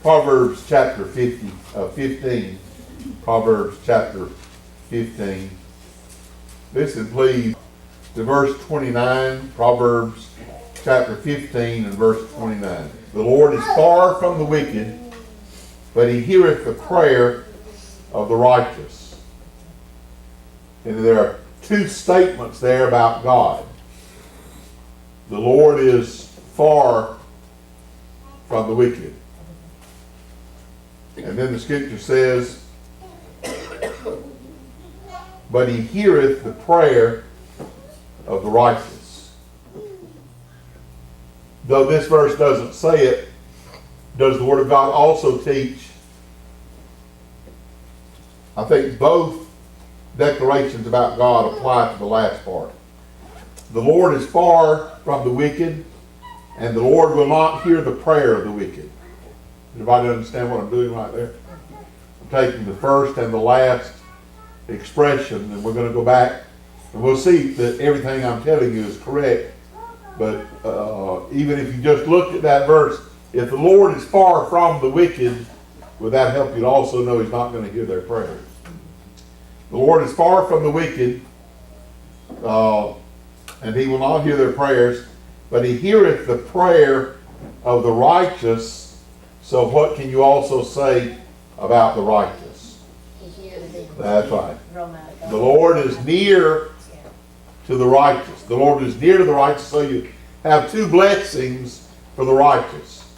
Proverbs chapter 15. Proverbs chapter 15. Listen, please, to verse 29. Proverbs chapter 15 and verse 29. The Lord is far from the wicked, but he heareth the prayer of the righteous. And there are two statements there about God. The Lord is far from the wicked. And then the scripture says, but he heareth the prayer of the righteous. Though this verse doesn't say it, does the Word of God also teach? I think both declarations about God apply to the last part. The Lord is far from the wicked, and the Lord will not hear the prayer of the wicked. Everybody understand what I'm doing right there? I'm taking the first and the last expression, and we're going to go back, and we'll see that everything I'm telling you is correct. But even if you just looked at that verse, if the Lord is far from the wicked, would that help you to also know he's not going to hear their prayers? The Lord is far from the wicked, and he will not hear their prayers, but he heareth the prayer of the righteous. So what can you also say about the righteous? That's right. The Lord is near to the righteous. The Lord is near to the righteous, so you have two blessings for the righteous.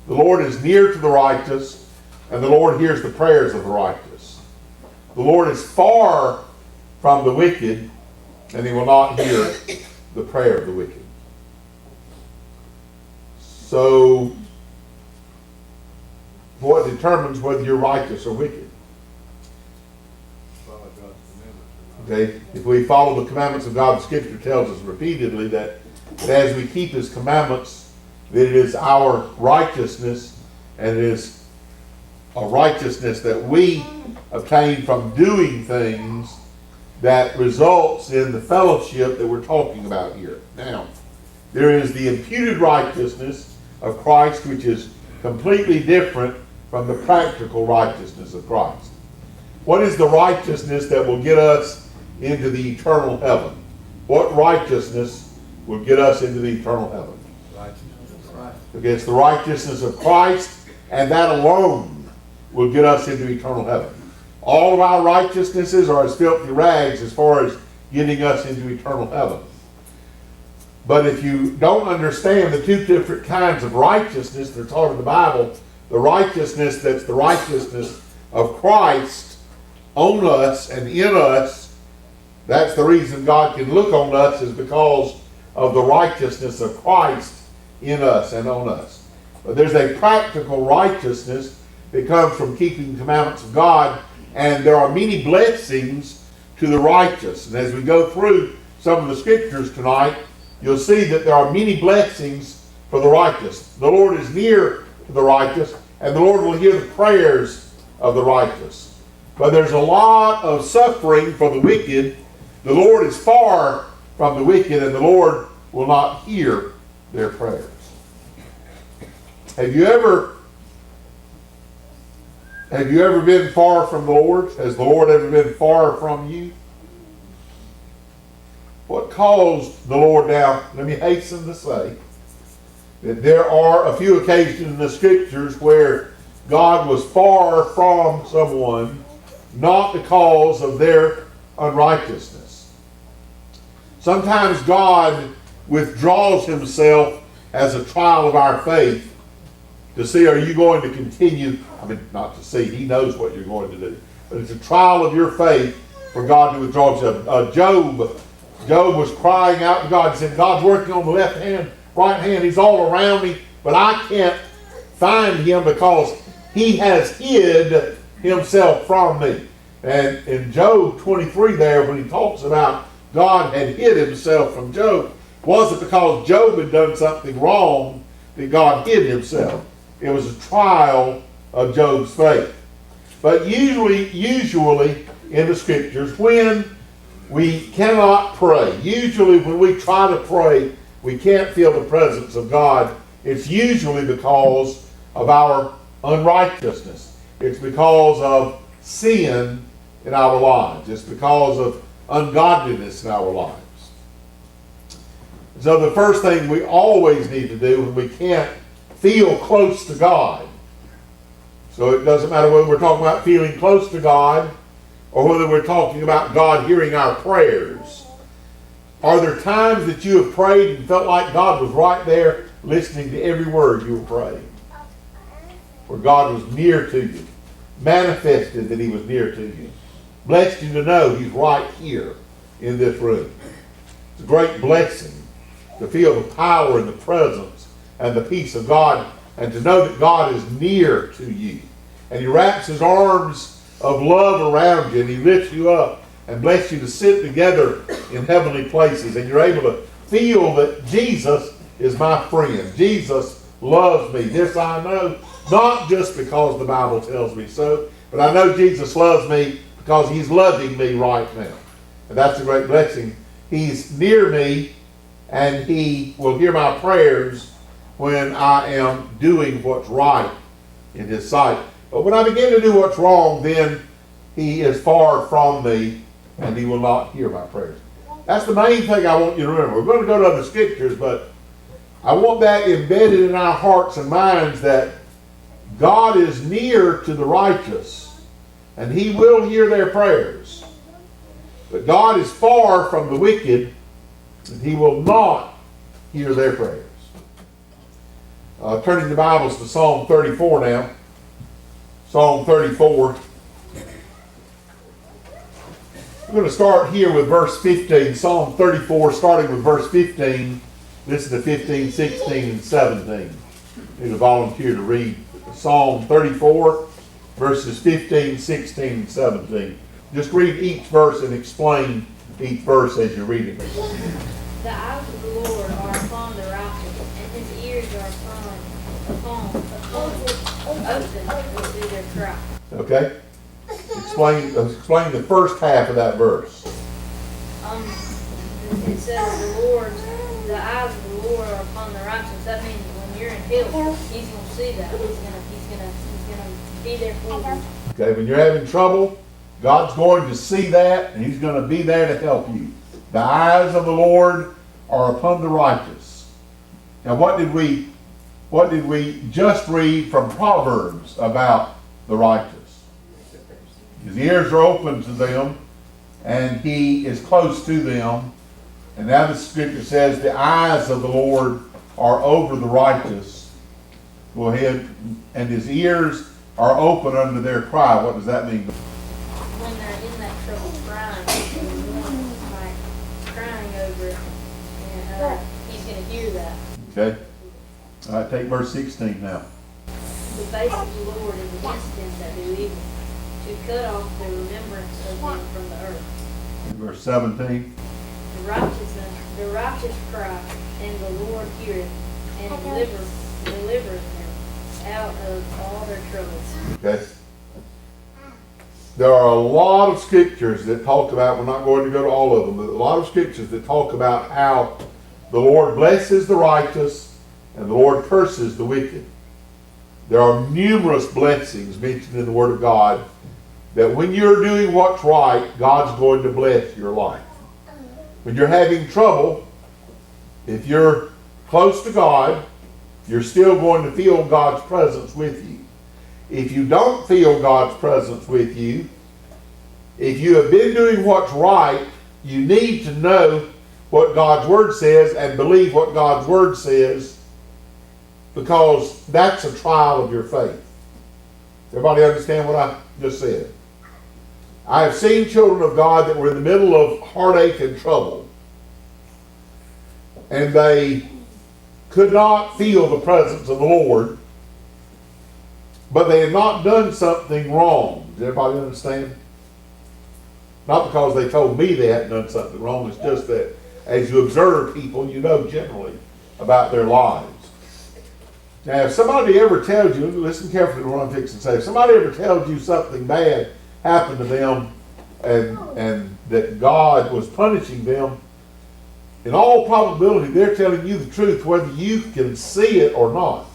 The Lord is near to the righteous, and the Lord hears the prayers of the righteous. The Lord is far from the wicked, and he will not hear the prayer of the wicked. So, what determines whether you're righteous or wicked? Okay, if we follow the commandments of God, the Scripture tells us repeatedly that as we keep His commandments, that it is our righteousness, and it is a righteousness that we obtain from doing things that results in the fellowship that we're talking about here. Now, there is the imputed righteousness of Christ, which is completely different from the practical righteousness of Christ. What is the righteousness that will get us into the eternal heaven? What righteousness will get us into the eternal heaven? Okay, it's the righteousness of Christ, and that alone will get us into eternal heaven. All of our righteousnesses are as filthy rags as far as getting us into eternal heaven. But if you don't understand the two different kinds of righteousness that are taught in the Bible, the righteousness that's the righteousness of Christ on us and in us, that's the reason God can look on us, is because of the righteousness of Christ in us and on us. But there's a practical righteousness that comes from keeping the commandments of God, and there are many blessings to the righteous. And as we go through some of the scriptures tonight, you'll see that there are many blessings for the righteous. The Lord is near to the righteous, and the Lord will hear the prayers of the righteous. But there's a lot of suffering for the wicked. The Lord is far from the wicked, and the Lord will not hear their prayers. Have you ever been far from the Lord? Has the Lord ever been far from you? What caused the Lord? Now, let me hasten to say that there are a few occasions in the scriptures where God was far from someone, not because of their unrighteousness. Sometimes God withdraws himself as a trial of our faith to see, are you going to continue? I mean, not to see, he knows what you're going to do. But it's a trial of your faith for God to withdraw himself. Job was crying out to God and said, God's working on the left hand, right hand. He's all around me, but I can't find him because he has hid himself from me. And in Job 23 there, when he talks about God had hid himself from Job, wasn't because Job had done something wrong that God hid himself. It was a trial of Job's faith. But usually in the scriptures, when we cannot pray, usually when we try to pray, we can't feel the presence of God, it's usually because of our unrighteousness. It's because of sin in our lives. It's because of ungodliness in our lives. So the first thing we always need to do when we can't feel close to God, so it doesn't matter whether we're talking about feeling close to God or whether we're talking about God hearing our prayers. Are there times that you have prayed and felt like God was right there listening to every word you were praying? Where God was near to you, manifested that He was near to you, blessed you to know He's right here in this room. It's a great blessing to feel the power and the presence and the peace of God, and to know that God is near to you. And He wraps His arms of love around you, and He lifts you up and bless you to sit together in heavenly places. And you're able to feel that Jesus is my friend. Jesus loves me. This I know, not just because the Bible tells me so, but I know Jesus loves me because He's loving me right now. And that's a great blessing. He's near me, and He will hear my prayers when I am doing what's right in His sight. But when I begin to do what's wrong, then He is far from me, and He will not hear my prayers. That's the main thing I want you to remember. We're going to go to other scriptures, but I want that embedded in our hearts and minds that God is near to the righteous, and He will hear their prayers. But God is far from the wicked, and He will not hear their prayers. Turning the Bibles to Psalm 34 now. Psalm 34. We're going to start here with verse 15. Psalm 34, starting with verse 15. Listen to 15, 16, and 17. I need a volunteer to read Psalm 34, verses 15, 16, and 17. Just read each verse and explain each verse as you're reading it. The eyes of the Lord are upon the righteous, and His ears are open to see their cry. Okay? Explain the first half of that verse. It says the eyes of the Lord are upon the righteous. That means when you're in hell, He's going to see that. He's gonna be there for you. Okay, when you're having trouble, God's going to see that, and He's going to be there to help you. The eyes of the Lord are upon the righteous. Now, what did we just read from Proverbs about the righteous? His ears are open to them, and He is close to them. And now the scripture says the eyes of the Lord are over the righteous. Go ahead. And His ears are open unto their cry. What does that mean? When they're in that trouble crying, crying over it, and He's going to hear that. Okay. All right, take verse 16 now. The face of the Lord is against them that do evil, to cut off the remembrance of them from the earth. Verse 17. The righteous cry, and the Lord heareth, and delivereth them out of all their troubles. Okay. There are a lot of scriptures that talk about, we're not going to go to all of them, but a lot of scriptures that talk about how the Lord blesses the righteous and the Lord curses the wicked. There are numerous blessings mentioned in the Word of God that when you're doing what's right, God's going to bless your life. When you're having trouble, if you're close to God, you're still going to feel God's presence with you. If you don't feel God's presence with you, if you have been doing what's right, you need to know what God's Word says and believe what God's Word says, because that's a trial of your faith. Everybody understand what I just said? I have seen children of God that were in the middle of heartache and trouble, and they could not feel the presence of the Lord, but they had not done something wrong. Does everybody understand? Not because they told me they hadn't done something wrong. It's just that as you observe people, you know generally about their lives. Now, if somebody ever tells you, listen carefully to what I'm fixing to say, if somebody ever tells you something bad happened to them and that God was punishing them, in all probability, they're telling you the truth whether you can see it or not.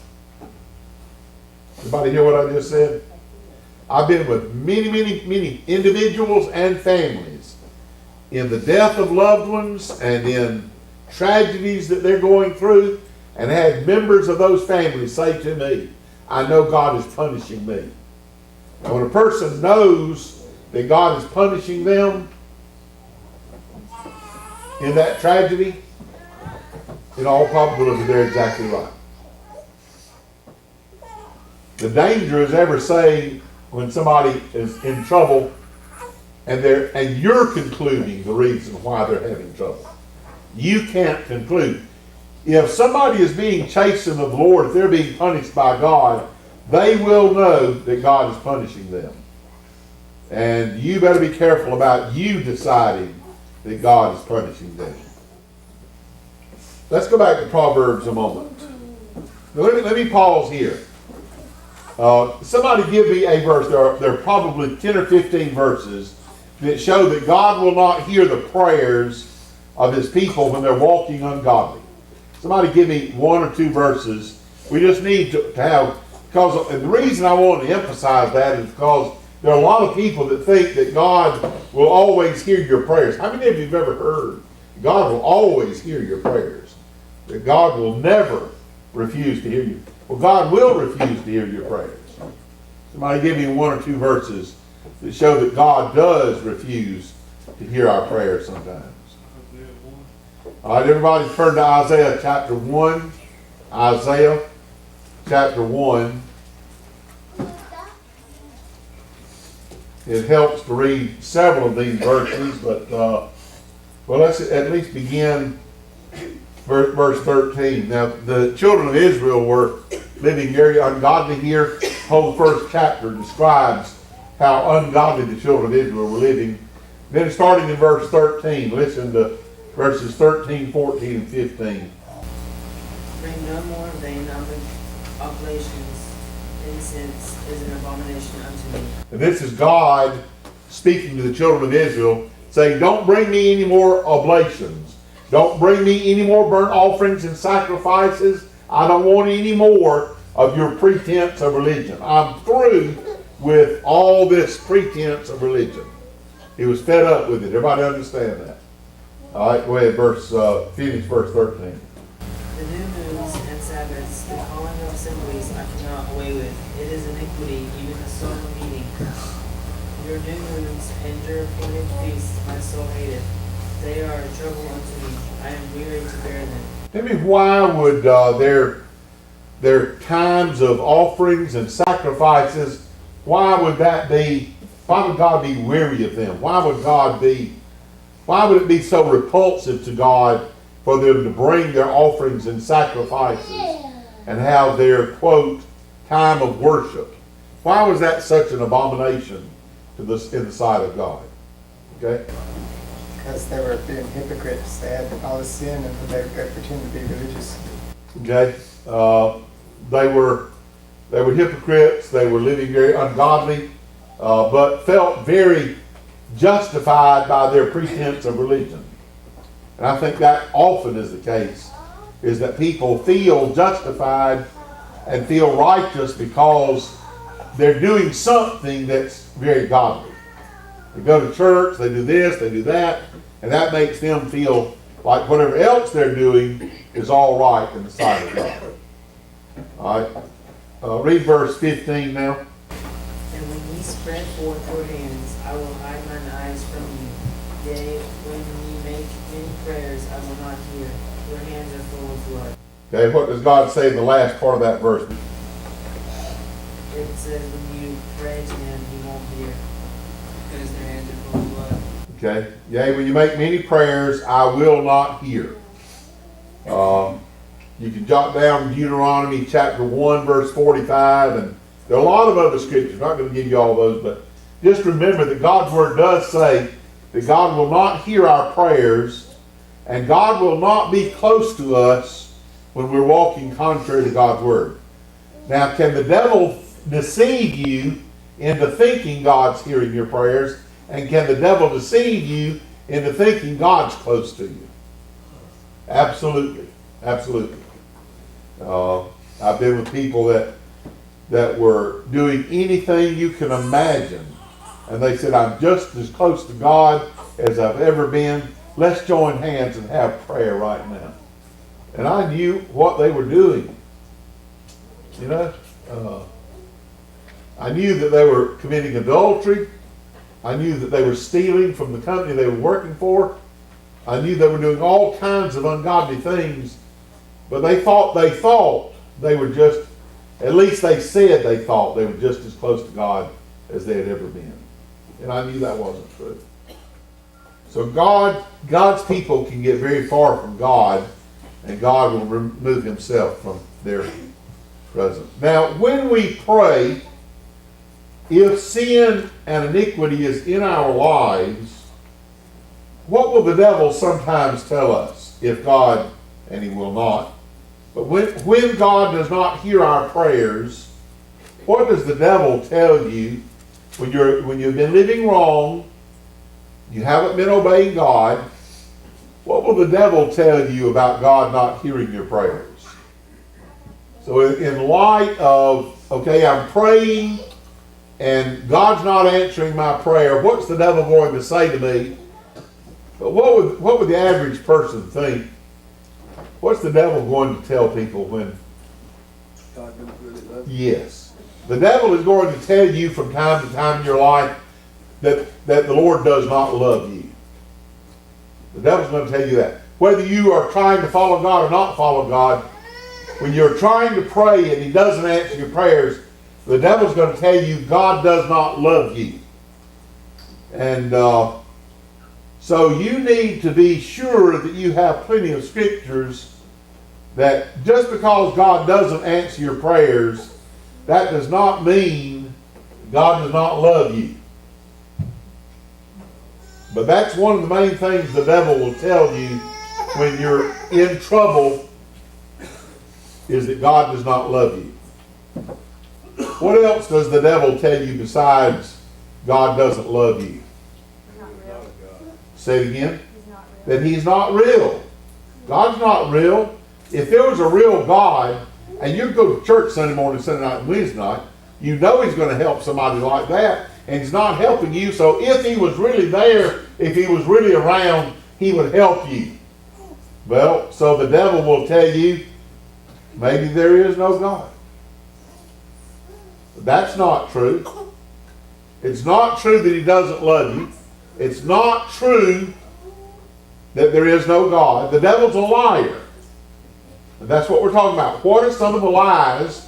Anybody hear what I just said? I've been with many individuals and families in the death of loved ones and in tragedies that they're going through, and had members of those families say to me, I know God is punishing me. And when a person knows that God is punishing them in that tragedy, in all probability they're exactly right. The danger is ever saying when somebody is in trouble and you're concluding the reason why they're having trouble. You can't conclude. If somebody is being chastened of the Lord, if they're being punished by God, they will know that God is punishing them. And you better be careful about you deciding that God is punishing them. Let's go back to Proverbs a moment. Now let me pause here. Somebody give me a verse. There are probably 10 or 15 verses that show that God will not hear the prayers of his people when they're walking ungodly. Somebody give me 1 or 2 verses. We just need to have, because the reason I want to emphasize that is because there are a lot of people that think that God will always hear your prayers. How many of you have ever heard God will always hear your prayers? That God will never refuse to hear you. Well, God will refuse to hear your prayers. Somebody give me 1 or 2 verses that show that God does refuse to hear our prayers sometimes. All right, everybody turn to Isaiah chapter 1. Isaiah chapter 1. It helps to read several of these verses, but well, let's at least begin verse 13. Now, the children of Israel were living very ungodly here. The whole first chapter describes how ungodly the children of Israel were living. Then starting in verse 13, listen to verses 13, 14, and 15. Bring no more vain oblations. Incense is an abomination unto me. And this is God speaking to the children of Israel, saying, don't bring me any more oblations. Don't bring me any more burnt offerings and sacrifices. I don't want any more of your pretense of religion. I'm through with all this pretense of religion. He was fed up with it. Everybody understand that? All right, go ahead, finish verse 13. The new moons and Sabbaths, the calling of assemblies, I cannot away with. It is iniquity, even a solemn meeting. Your new moons and your appointed feasts my soul hateth. They are a trouble unto me. I am weary to bear them. Tell me, why would their times of offerings and sacrifices, why would God be weary of them? Why would it be so repulsive to God for them to bring their offerings and sacrifices and have their, quote, time of worship? Why was that such an abomination in the sight of God? Okay? Because they were being hypocrites. They had all the sin and they pretended to be religious. Okay? They were hypocrites. They were living very ungodly, but felt very justified by their pretense of religion. And I think that often is the case, is that people feel justified and feel righteous because they're doing something that's very godly. They go to church, they do this, they do that, and that makes them feel like whatever else they're doing is all right in the sight of God. All right, read verse 15 now. And when ye spread forth your hands, I will hide mine eyes from you. Yea, when ye make many prayers, I will not hear. Your hands are full of blood. Okay, what does God say in the last part of that verse? It says when you pray to him, he won't hear. Because their hands are full of blood. Okay, yea, when you make many prayers, I will not hear. You can jot down Deuteronomy chapter 1, verse 45, and there are a lot of other scriptures. I'm not going to give you all those, but just remember that God's word does say that God will not hear our prayers, and God will not be close to us when we're walking contrary to God's word. Now, can the devil deceive you into thinking God's hearing your prayers, and can the devil deceive you into thinking God's close to you? Absolutely. Absolutely. I've been with people that that were doing anything you can imagine. And they said, I'm just as close to God as I've ever been. Let's join hands and have prayer right now. And I knew what they were doing. You know, I knew that they were committing adultery. I knew that they were stealing from the company they were working for. I knew they were doing all kinds of ungodly things. But they thought they were just, at least they said they thought they were just as close to God as they had ever been. And I knew that wasn't true. So God's people can get very far from God, and God will remove himself from their presence. Now, when we pray, if sin and iniquity is in our lives, what will the devil sometimes tell us? If God, and he will not, but when God does not hear our prayers, what does the devil tell you when you've been living wrong, you haven't been obeying God? What will the devil tell you about God not hearing your prayers? So in light of, okay, I'm praying and God's not answering my prayer, what's the devil going to say to me? But what would the average person think? What's the devil going to tell people when? God don't really love you. Yes. The devil is going to tell you from time to time in your life that the Lord does not love you. The devil's going to tell you that. Whether you are trying to follow God or not follow God, when you're trying to pray and he doesn't answer your prayers, the devil's going to tell you God does not love you. And so you need to be sure that you have plenty of scriptures that just because God doesn't answer your prayers, that does not mean God does not love you. But that's one of the main things the devil will tell you when you're in trouble, is that God does not love you. What else does the devil tell you besides God doesn't love you? Not real. Say it again. He's not real. That he's not real. God's not real. If there was a real God, and you go to church Sunday morning, Sunday night, and Wednesday night, you know he's going to help somebody like that, and he's not helping you. So if he was really there, if he was really around, he would help you. Well, so the devil will tell you, maybe there is no God. But that's not true. It's not true that he doesn't love you. It's not true that there is no God. The devil's a liar. And that's what we're talking about. What are some of the lies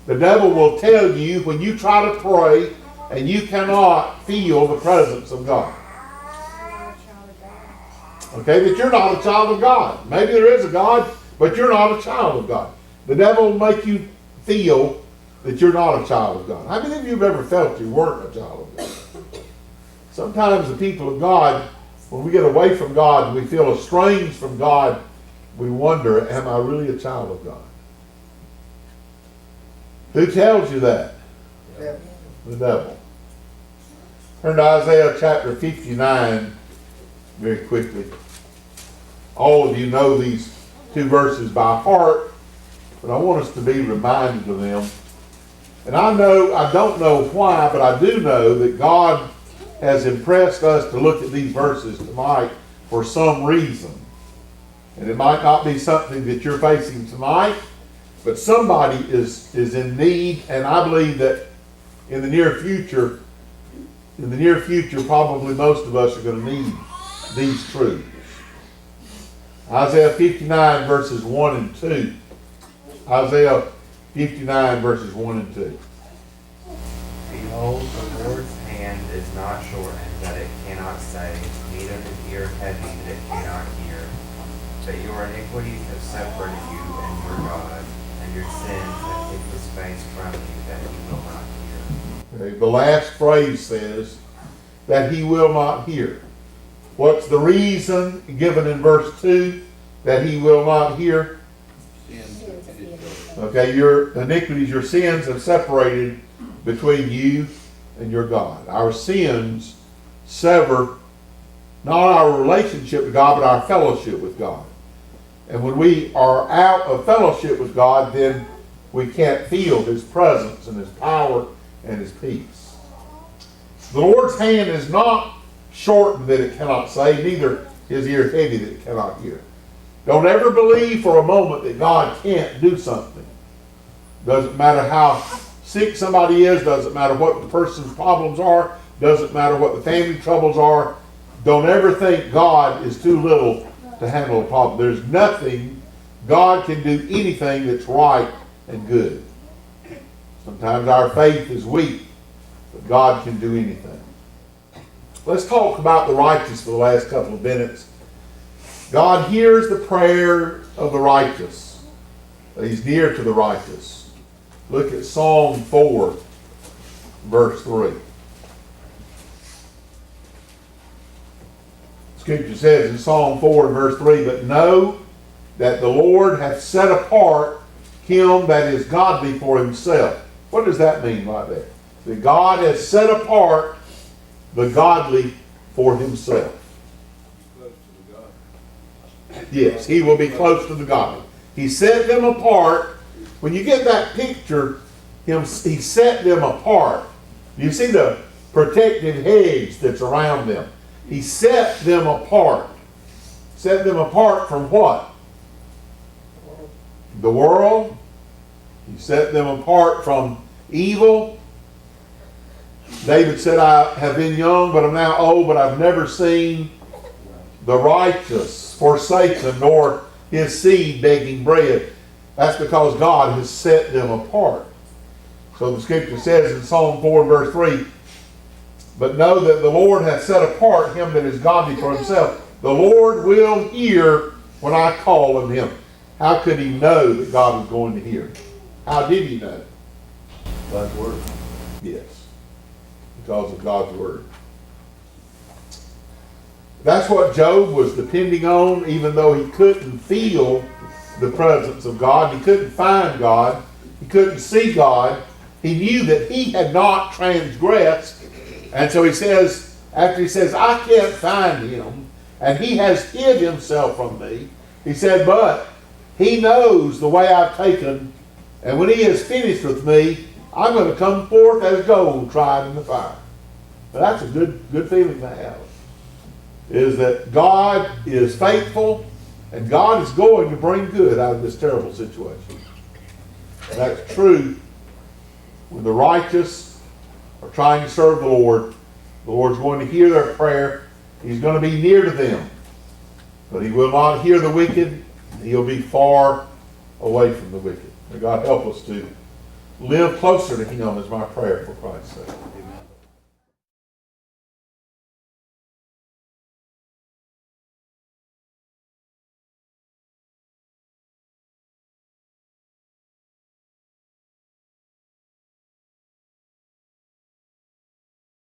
the devil will tell you when you try to pray and you cannot feel the presence of God? Okay, that you're not a child of God. Maybe there is a God, but you're not a child of God. The devil will make you feel that you're not a child of God. How many of you have ever felt you weren't a child of God? Sometimes the people of God, when we get away from God and we feel estranged from God, we wonder, am I really a child of God? Who tells you that? Yeah. The devil. Turn to Isaiah chapter 59 very quickly. All of you know these two verses by heart, but I want us to be reminded of them. And I don't know why, but I do know that God has impressed us to look at these verses tonight for some reason. And it might not be something that you're facing tonight, but somebody is in need, and I believe that in the near future, probably most of us are going to need these truths. Isaiah 59 verses 1 and 2. Isaiah 59 verses 1 and 2. Behold, the Lord's hand is not shortened that it cannot save, neither his ear heavy that it cannot hear. But your iniquities have separated you and your God, and your sins have hid his face from you that he will not hear. Okay, the last phrase says that he will not hear. What's the reason given in verse 2 that he will not hear? Okay, your iniquities, your sins have separated between you and your God. Our sins sever not our relationship with God, but our fellowship with God. And when we are out of fellowship with God, then we can't feel His presence and His power and His peace. The Lord's hand is not shortened that it cannot save, neither His ear heavy that it cannot hear. Don't ever believe for a moment that God can't do something. Doesn't matter how sick somebody is, doesn't matter what the person's problems are, doesn't matter what the family troubles are. Don't ever think God is too little to handle a problem. There's nothing, God can do anything that's right and good. Sometimes our faith is weak, but God can do anything. Let's talk about the righteous for the last couple of minutes. God hears the prayer of the righteous. He's near to the righteous. Look at Psalm 4, verse 3. Scripture says in Psalm 4, verse 3, "But know that the Lord hath set apart him that is godly for himself." What does that mean right there? That God has set apart the godly for himself. Close to the God. Yes, he will be close to the godly. He set them apart. When you get that picture, he set them apart. You see the protective hedge that's around them. He set them apart. Set them apart from what? The world. He set them apart from evil. David said, "I have been young, but I'm now old, but I've never seen the righteous forsaken, nor his seed begging bread." That's because God has set them apart. So the scripture says in Psalm 4, verse 3, "But know that the Lord hath set apart him that is godly for himself. The Lord will hear when I call on him." How could he know that God was going to hear? How did he know? God's word. Yes, because of God's word. That's what Job was depending on, even though he couldn't feel the presence of God. He couldn't find God. He couldn't see God. He knew that he had not transgressed. And so he says, after he says, "I can't find him, and he has hid himself from me," he said, "But he knows the way I've taken, and when he is finished with me, I'm going to come forth as gold tried in the fire." But that's a good feeling to have, is that God is faithful, and God is going to bring good out of this terrible situation. And that's true when the righteous are trying to serve the Lord's going to hear their prayer. He's going to be near to them. But he will not hear the wicked. He'll be far away from the wicked. May God help us to live closer to him, is my prayer for Christ's sake.